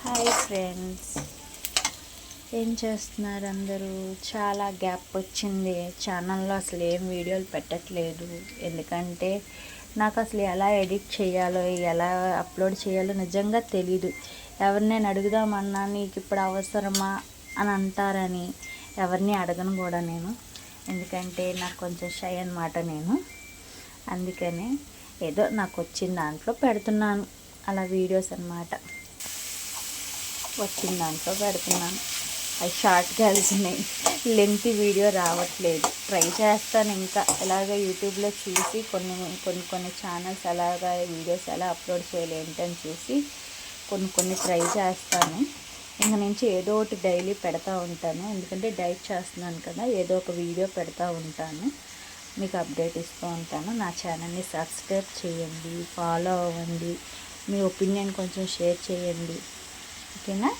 Hi friends, ఏం చేస్తున్నారు అందరూ? చాలా గ్యాప్ వచ్చింది. ఛానల్లో అసలు ఏం వీడియోలు పెట్టట్లేదు. ఎందుకంటే నాకు అసలు ఎలా ఎడిట్ చేయాలో, ఎలా అప్లోడ్ చేయాలో నిజంగా తెలీదు. ఎవరినైనా అడుగుదామన్నా నీకు ఇప్పుడు అవసరమా అని అంటారని ఎవరిని అడగను కూడా నేను. ఎందుకంటే నాకు కొంచెం షై అన్నమాట నేను. అందుకని ఏదో నాకు వచ్చిన దాంట్లో పెడుతున్నాను అలా వీడియోస్ అన్నమాట. వచ్చిన దాంట్లో పెడుతున్నాను. అవి షార్ట్గా వెళ్తున్నాయి, లెంత్ వీడియో రావట్లేదు. ట్రై చేస్తాను ఇంకా ఇలాగ యూట్యూబ్లో చూసి కొన్ని ఛానల్స్ ఎలాగ వీడియోస్ ఎలా అప్లోడ్ చేయాలి ఏంటని చూసి కొన్ని ట్రై చేస్తాను. ఇంక నుంచి ఏదో ఒకటి డైలీ పెడతా ఉంటాను. ఎందుకంటే డైట్ చేస్తున్నాను కదా, ఏదో ఒక వీడియో పెడతా ఉంటాను, మీకు అప్డేట్ ఇస్తూ ఉంటాను. నా ఛానల్ని సబ్స్క్రైబ్ చేయండి, ఫాలో అవ్వండి, మీ ఒపీనియన్ కొంచెం షేర్ చేయండి, ఓకేనా?